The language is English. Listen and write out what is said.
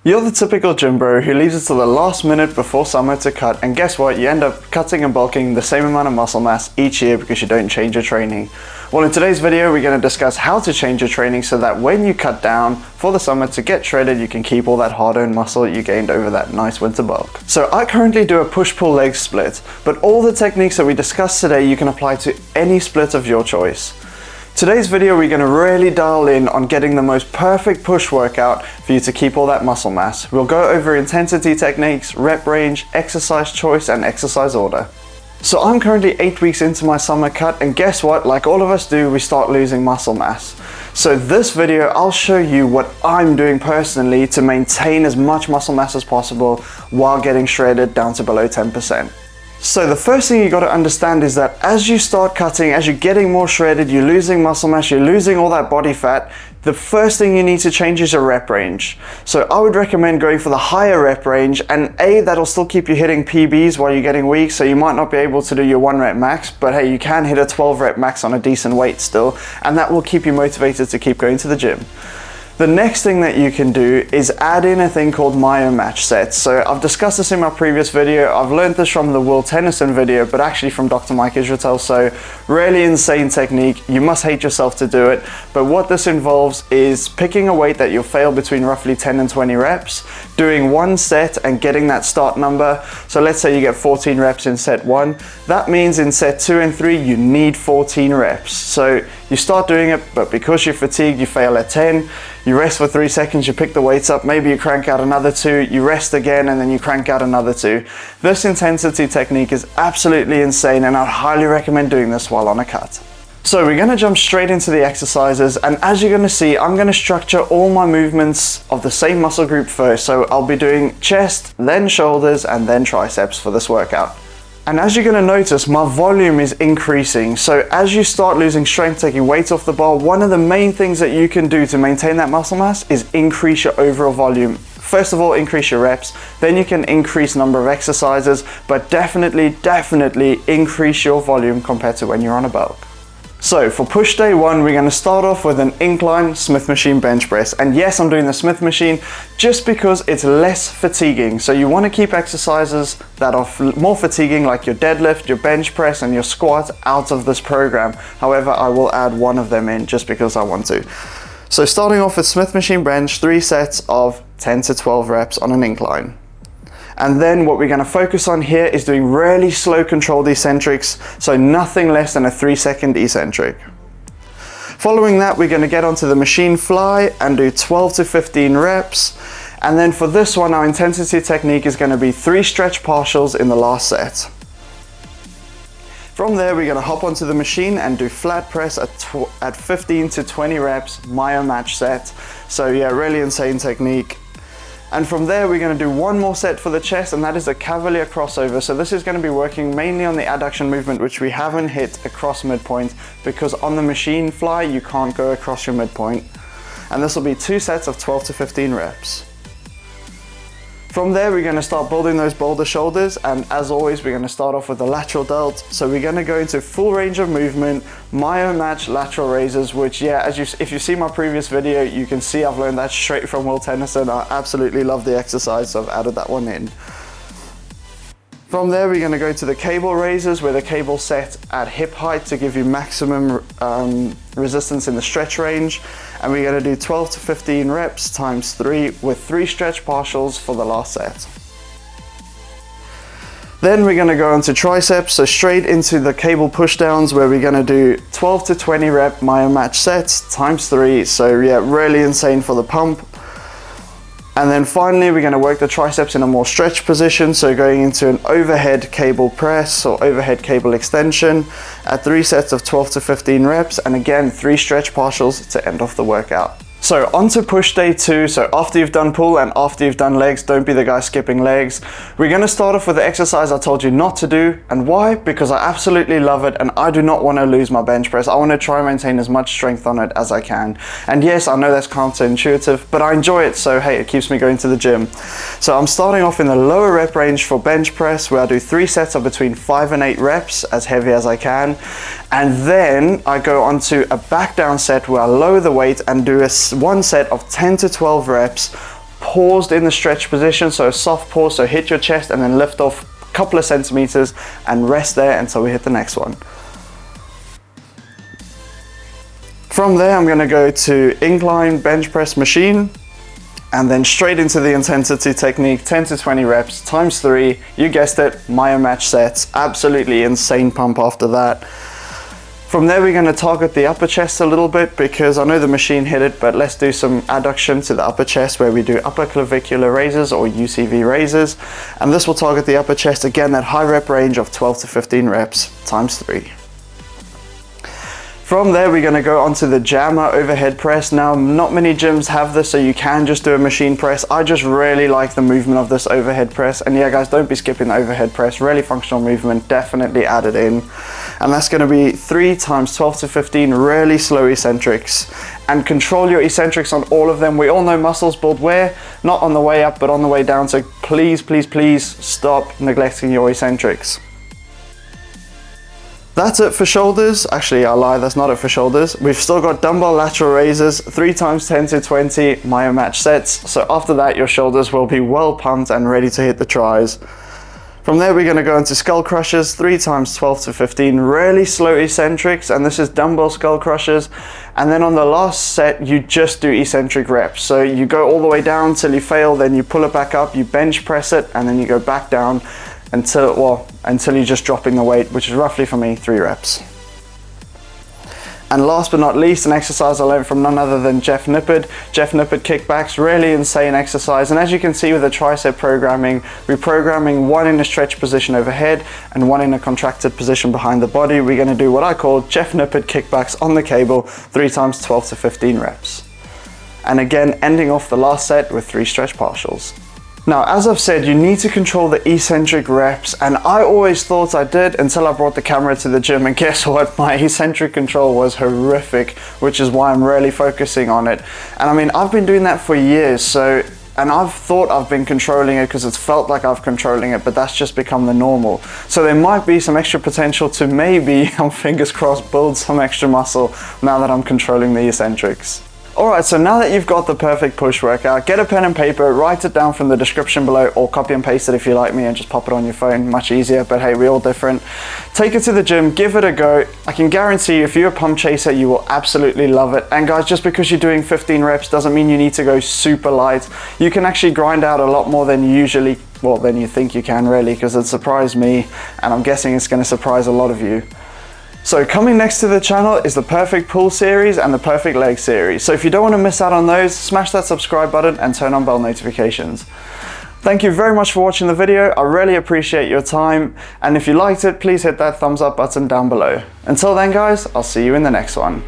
You're the typical gym bro who leaves it till the last minute before summer to cut, and guess what? You end up cutting and bulking the same amount of muscle mass each year because you don't change your training. Well, in today's video, we're going to discuss how to change your training so that when you cut down for the summer to get shredded, you can keep all that hard-earned muscle you gained over that nice winter bulk. So I currently do a push-pull leg split, but all the techniques that we discussed today, you can apply to any split of your choice. Today's video, we're going to really dial in on getting the most perfect push workout for you to keep all that muscle mass. We'll go over intensity techniques, rep range, exercise choice, and exercise order. So I'm currently 8 weeks into my summer cut, and guess what? Like all of us do, we start losing muscle mass. So this video, I'll show you what I'm doing personally to maintain as much muscle mass as possible while getting shredded down to below 10%. So the first thing you got to understand is that as you start cutting, as you're getting more shredded, you're losing muscle mass, you're losing all that body fat, the first thing you need to change is your rep range. So I would recommend going for the higher rep range, and that'll still keep you hitting PBs while you're getting weak, so you might not be able to do your 1 rep max, but hey, you can hit a 12 rep max on a decent weight still, and that will keep you motivated to keep going to the gym. The next thing that you can do is add in a thing called myo match sets. So I've discussed this in my previous video. I've learned this from the Will Tennyson video, but actually from Dr. Mike Israetel. So really insane technique. You must hate yourself to do it. But what this involves is picking a weight that you'll fail between roughly 10 and 20 reps, doing one set and getting that start number. So let's say you get 14 reps in set 1. That means in set 2 and 3, you need 14 reps. So you start doing it, but because you're fatigued, you fail at 10. You rest for 3 seconds, you pick the weights up, maybe you crank out another 2, you rest again, and then you crank out another 2. This intensity technique is absolutely insane, and I'd highly recommend doing this while on a cut. So we're going to jump straight into the exercises, and as you're going to see, I'm going to structure all my movements of the same muscle group first. So I'll be doing chest, then shoulders, and then triceps for this workout. And as you're going to notice, my volume is increasing. So as you start losing strength, taking weight off the bar, one of the main things that you can do to maintain that muscle mass is increase your overall volume. First of all, increase your reps, then you can increase number of exercises, but definitely increase your volume compared to when you're on a bulk. So for push day 1, we're going to start off with an incline Smith machine bench press. And yes, I'm doing the Smith machine just because it's less fatiguing. So you want to keep exercises that are more fatiguing, like your deadlift, your bench press, and your squat out of this program. However, I will add one of them in just because I want to. So starting off with Smith machine bench, 3 sets of 10 to 12 reps on an incline. And then what we're going to focus on here is doing really slow controlled eccentrics, so nothing less than a 3-second eccentric. Following that, we're going to get onto the machine fly and do 12 to 15 reps. And then for this one, our intensity technique is going to be 3 stretch partials in the last set. From there, we're going to hop onto the machine and do flat press at 15 to 20 reps, myo match set. So yeah, really insane technique. And from there, we're going to do one more set for the chest, and that is a cavalier crossover. So this is going to be working mainly on the adduction movement, which we haven't hit across midpoint, because on the machine fly, you can't go across your midpoint. And this will be 2 sets of 12 to 15 reps. From there, we're going to start building those boulder shoulders, and as always, we're going to start off with the lateral delt. So we're going to go into full range of movement, myo match lateral raises, which yeah, if you see my previous video, you can see I've learned that straight from Will Tennyson. I absolutely love the exercise, so I've added that one in. From there, we're going to go to the cable raises, where the cable set at hip height to give you maximum resistance in the stretch range. And we're going to do 12 to 15 reps times 3 with 3 stretch partials for the last set. Then we're going to go into triceps, so straight into the cable pushdowns, where we're going to do 12 to 20 rep myo match sets times 3. So yeah, really insane for the pump. And then finally, we're going to work the triceps in a more stretched position, so going into an overhead cable press or overhead cable extension at 3 sets of 12 to 15 reps, and again 3 stretch partials to end off the workout. So on to push day 2. So after you've done pull and after you've done legs, don't be the guy skipping legs. We're going to start off with the exercise I told you not to do. And why? Because I absolutely love it, and I do not want to lose my bench press. I want to try and maintain as much strength on it as I can. And yes, I know that's counterintuitive, but I enjoy it, so hey, it keeps me going to the gym. So I'm starting off in the lower rep range for bench press, where I do 3 sets of between 5 and 8 reps, as heavy as I can. And then I go onto a back down set where I lower the weight and do one set of 10 to 12 reps paused in the stretch position, so a soft pause, so hit your chest and then lift off a couple of centimeters and rest there until we hit the next one. From there, I'm going to go to incline bench press machine and then straight into the intensity technique, 10 to 20 reps times 3. You guessed it, Myo match sets. Absolutely insane pump after that. From there, we're going to target the upper chest a little bit because I know the machine hit it, but let's do some adduction to the upper chest where we do upper clavicular raises or UCV raises. And this will target the upper chest again at high rep range of 12 to 15 reps times 3. From there, we're going to go onto the jammer overhead press. Now, not many gyms have this, so you can just do a machine press. I just really like the movement of this overhead press. And yeah, guys, don't be skipping the overhead press. Really functional movement, definitely add it in. And that's going to be 3 times 12 to 15 really slow eccentrics. And control your eccentrics on all of them. We all know muscles build wear, not on the way up, but on the way down. So please, please, please stop neglecting your eccentrics. That's it for shoulders. Actually, I lie, that's not it for shoulders. We've still got dumbbell lateral raises, 3 times 10 to 20 Myo match sets. So after that, your shoulders will be well pumped and ready to hit the tris. From there, we're going to go into skull crushers, 3 times 12 to 15, really slow eccentrics, and this is dumbbell skull crushers. And then on the last set, you just do eccentric reps. So you go all the way down till you fail, then you pull it back up, you bench press it, and then you go back down until you're just dropping the weight, which is roughly for me 3 reps. And last but not least, an exercise I learned from none other than Jeff Nippard. Jeff Nippard kickbacks, really insane exercise. And as you can see with the tricep programming, we're programming 1 in a stretch position overhead and 1 in a contracted position behind the body. We're going to do what I call Jeff Nippard kickbacks on the cable, 3 times 12 to 15 reps. And again, ending off the last set with 3 stretch partials. Now, as I've said, you need to control the eccentric reps, and I always thought I did until I brought the camera to the gym, and guess what? My eccentric control was horrific, which is why I'm really focusing on it. And I mean, I've been doing that for years, and I've thought I've been controlling it because it's felt like I've controlling it, but that's just become the normal. So there might be some extra potential to maybe, fingers crossed, build some extra muscle now that I'm controlling the eccentrics. Alright, so now that you've got the perfect push workout, get a pen and paper, write it down from the description below, or copy and paste it if you like me and just pop it on your phone, much easier, but hey, we're all different. Take it to the gym, give it a go. I can guarantee you, if you're a pump chaser, you will absolutely love it. And guys, just because you're doing 15 reps doesn't mean you need to go super light. You can actually grind out a lot more than you think you can, really, because it surprised me, and I'm guessing it's going to surprise a lot of you. So coming next to the channel is the perfect pull series and the perfect leg series. So if you don't want to miss out on those, smash that subscribe button and turn on bell notifications. Thank you very much for watching the video. I really appreciate your time. And if you liked it, please hit that thumbs up button down below. Until then, guys, I'll see you in the next one.